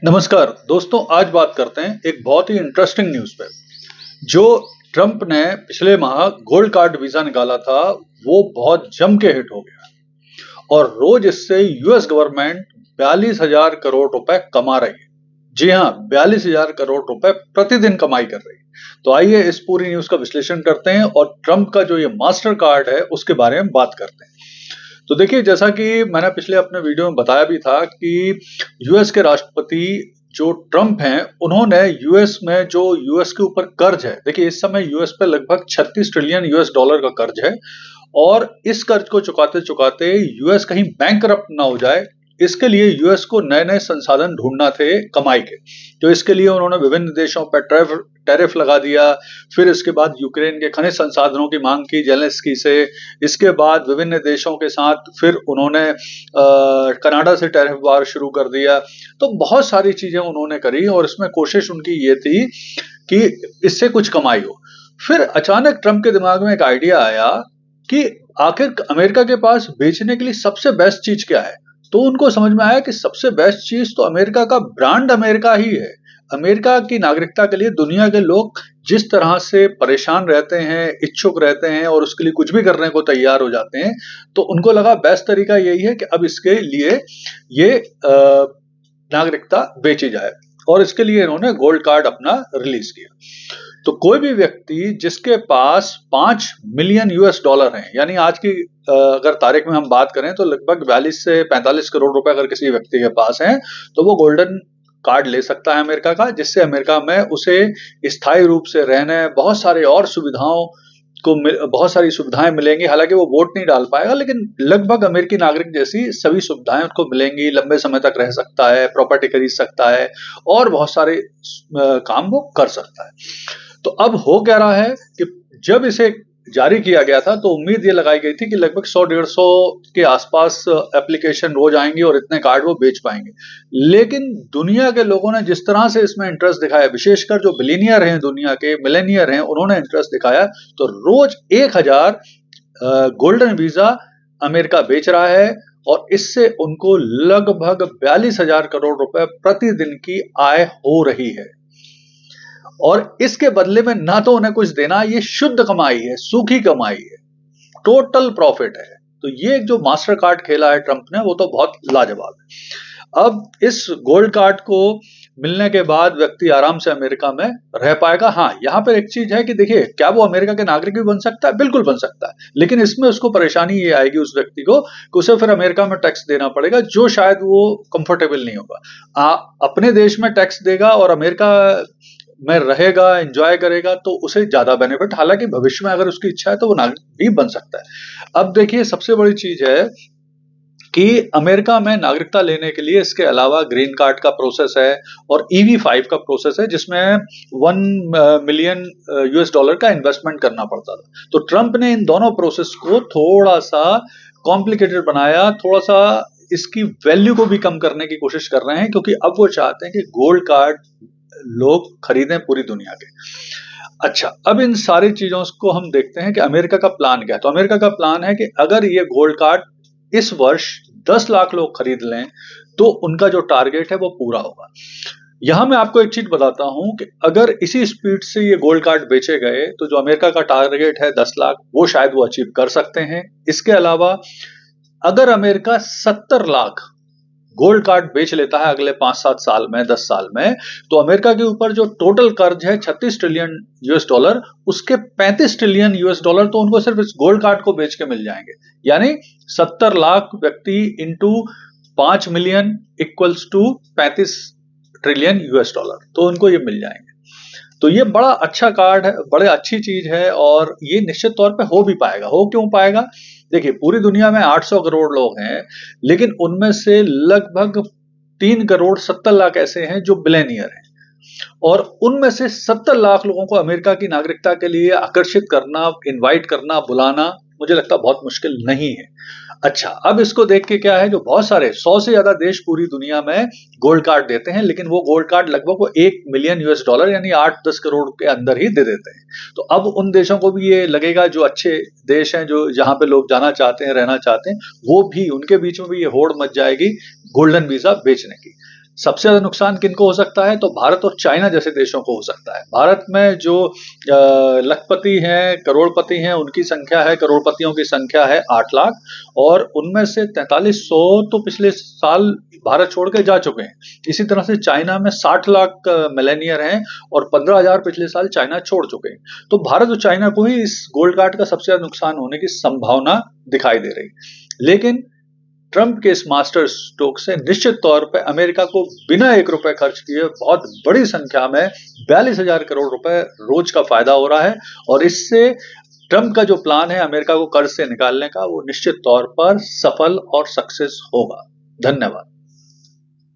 नमस्कार दोस्तों, आज बात करते हैं एक बहुत ही इंटरेस्टिंग न्यूज़ पे। जो ट्रंप ने पिछले माह गोल्ड कार्ड वीज़ा निकाला था, वो बहुत जम के हिट हो गया और रोज इससे यूएस गवर्नमेंट 42,000 करोड़ रुपए कमा रही है। जी हाँ, 42,000 करोड़ रुपए प्रतिदिन कमाई कर रही है। तो आइए इस पूरी न्यूज़ का विश्लेषण करते हैं और ट्रंप का जो ये मास्टर कार्ड है, उसके बारे में बात करते हैं। तो देखिए, जैसा कि मैंने पिछले अपने वीडियो में बताया भी था कि यूएस के राष्ट्रपति जो ट्रंप हैं, उन्होंने यूएस में जो यूएस के ऊपर कर्ज है, देखिए इस समय यूएस पे लगभग 36 ट्रिलियन यूएस डॉलर का कर्ज है और इस कर्ज को चुकाते-चुकाते यूएस कहीं बैंकरप्ट ना हो जाए, इसके लिए यूएस को नए-नए संसाधन ढूंढना थे कमाई के। तो इसके लिए उन्होंने विभिन्न देशों पर टैरिफ लगा दिया। फिर इसके बाद यूक्रेन के खनिज संसाधनों की मांग की जेलेंस्की से। इसके बाद विभिन्न देशों के साथ फिर उन्होंने कनाडा से टैरिफ वार शुरू कर दिया। तो बहुत सारी चीजें उन्होंने करी और इसमें कोशिश उनकी ये थी कि इससे कुछ कमाई हो। फिर अचानक ट्रंप के दिमाग में एक आइडिया आया कि आखिर अमेरिका के पास बेचने के लिए सबसे बेस्ट चीज क्या है। तो उनको समझ में आया कि सबसे बेस्ट चीज तो अमेरिका का ब्रांड अमेरिका ही है। अमेरिका की नागरिकता के लिए दुनिया के लोग जिस तरह से परेशान रहते हैं, इच्छुक रहते हैं और उसके लिए कुछ भी करने को तैयार हो जाते हैं, तो उनको लगा बेस्ट तरीका यही है कि अब इसके लिए ये नागरिकता बेची जाए और इसके लिए इन्होंने गोल्ड कार्ड अपना रिलीज किया। तो कोई भी व्यक्ति जिसके पास 5 मिलियन यूएस डॉलर हैं, यानी आज की अगर तारीख में हम बात करें तो लगभग 42 से 45 करोड़ रुपए अगर किसी व्यक्ति के पास हैं, तो वो गोल्डन कार्ड ले सकता है अमेरिका का, जिससे अमेरिका में उसे स्थायी रूप से रहने बहुत सारी और सुविधाओं बहुत सारी सुविधाएं मिलेंगी। हालांकि वो वोट नहीं डाल पाएगा, लेकिन लगभग अमेरिकी नागरिक जैसी सभी सुविधाएं उसको मिलेंगी। लंबे समय तक रह सकता है, प्रॉपर्टी खरीद सकता है और बहुत सारे काम वो कर सकता है। तो अब हो क्या रहा है कि जब इसे जारी किया गया था तो उम्मीद ये लगाई गई थी कि लगभग 100-150 के आसपास एप्लीकेशन रोज आएंगे और इतने कार्ड वो बेच पाएंगे। लेकिन दुनिया के लोगों ने जिस तरह से इसमें इंटरेस्ट दिखाया, विशेषकर जो बिलियनियर हैं, दुनिया के मिलेनियर हैं, उन्होंने इंटरेस्ट दिखाया, तो रोज 1,000 गोल्डन वीजा अमेरिका बेच रहा है और इससे उनको लगभग 42,000 करोड़ रुपए प्रतिदिन की आय हो रही है। और इसके बदले में ना तो उन्हें कुछ देना, ये शुद्ध कमाई है, सूखी कमाई है, टोटल प्रॉफिट है। तो ये जो मास्टर कार्ड खेला है ट्रंप ने, वो तो बहुत लाजवाब है। अब इस गोल्ड कार्ड को मिलने के बाद व्यक्ति आराम से अमेरिका में रह पाएगा। हाँ, यहाँ पर एक चीज है कि देखिए, क्या वो अमेरिका के नागरिक भी बन सकता है? बिल्कुल बन सकता है, लेकिन इसमें उसको परेशानी ये आएगी उस व्यक्ति को कि उसे फिर अमेरिका में टैक्स देना पड़ेगा, जो शायद वो कंफर्टेबल नहीं होगा। अपने देश में टैक्स देगा और अमेरिका में रहेगा, एंजॉय करेगा, तो उसे ज्यादा बेनिफिट। हालांकि भविष्य में अगर उसकी इच्छा है तो वो नागरिक भी बन सकता है। अब देखिए, सबसे बड़ी चीज है कि अमेरिका में नागरिकता लेने के लिए इसके अलावा ग्रीन कार्ड का प्रोसेस है और EB-5 का प्रोसेस है, जिसमें 1 मिलियन यूएस डॉलर का इन्वेस्टमेंट करना पड़ता था। तो ट्रंप ने इन दोनों प्रोसेस को थोड़ा सा कॉम्प्लिकेटेड बनाया, थोड़ा सा इसकी वैल्यू को भी कम करने की कोशिश कर रहे हैं, क्योंकि अब वो चाहते हैं कि गोल्ड कार्ड लोग खरीदें पूरी दुनिया के। अच्छा, अब इन सारी चीजों को हम देखते हैं कि अमेरिका का प्लान क्या है। तो अमेरिका का प्लान है कि अगर ये गोल्ड कार्ड इस वर्ष 10 लाख लोग खरीद लें तो उनका जो टारगेट है वो पूरा होगा। यहां मैं आपको एक चीज बताता हूं कि अगर इसी स्पीड से ये गोल्ड कार्ड बेचे गए तो जो अमेरिका का टारगेट है 10 लाख, वो शायद वो अचीव कर सकते हैं। इसके अलावा अगर अमेरिका 70 लाख गोल्ड कार्ड बेच लेता है अगले 5-7 साल में, 10 साल में, तो अमेरिका के ऊपर जो टोटल कर्ज है 36 ट्रिलियन यूएस डॉलर, उसके 35 ट्रिलियन यूएस डॉलर तो उनको सिर्फ इस गोल्ड कार्ड को बेच के मिल जाएंगे। यानी 70 लाख व्यक्ति into 5 million equals to 35 trillion US dollar, तो उनको ये मिल जाएंगे। तो ये बड़ा अच्छा कार्ड है, बड़े अच्छी चीज है और ये निश्चित तौर पे हो भी पाएगा। हो क्यों पाएगा? देखिए, पूरी दुनिया में 800 करोड़ लोग हैं, लेकिन उनमें से लगभग 3 करोड़ 70 लाख ऐसे हैं जो बिलियनियर हैं और उनमें से 70 लाख लोगों को अमेरिका की नागरिकता के लिए आकर्षित करना, इनवाइट करना, बुलाना, मुझे लगता बहुत मुश्किल नहीं है। अच्छा, अब इसको देख के क्या है, जो बहुत सारे 100 से ज्यादा देश पूरी दुनिया में गोल्ड कार्ड देते हैं, लेकिन वो गोल्ड कार्ड लगभग वो 1 मिलियन यूएस डॉलर यानी 8-10 करोड़ के अंदर ही दे देते हैं। तो अब उन देशों को भी ये लगेगा, जो अच्छे देश हैं, जो जहां पे लोग जाना चाहते हैं, रहना चाहते हैं, वो भी, उनके बीच में भी ये होड़ मच जाएगी गोल्डन वीजा बेचने की। सबसे ज्यादा नुकसान किनको हो सकता है? तो भारत और चाइना जैसे देशों को हो सकता है। भारत में जो लखपति हैं, करोड़पति हैं, उनकी संख्या है, करोड़पतियों की संख्या है 8 लाख, और उनमें से 4300 तो पिछले साल भारत छोड़ के जा चुके हैं। इसी तरह से चाइना में 60 लाख मिलेनियर हैं और 15,000 पिछले साल चाइना छोड़ चुके हैं। तो भारत और चाइना को ही इस गोल्ड कार्ड का सबसे ज्यादा नुकसान होने की संभावना दिखाई दे रही। लेकिन ट्रंप के इस मास्टर स्ट्रोक से निश्चित तौर पे अमेरिका को बिना 1 रुपए खर्च किए बहुत बड़ी संख्या में 42,000 करोड़ रुपए रोज का फायदा हो रहा है, और इससे ट्रंप का जो प्लान है अमेरिका को कर्ज से निकालने का, वो निश्चित तौर पर सफल और सक्सेस होगा। धन्यवाद।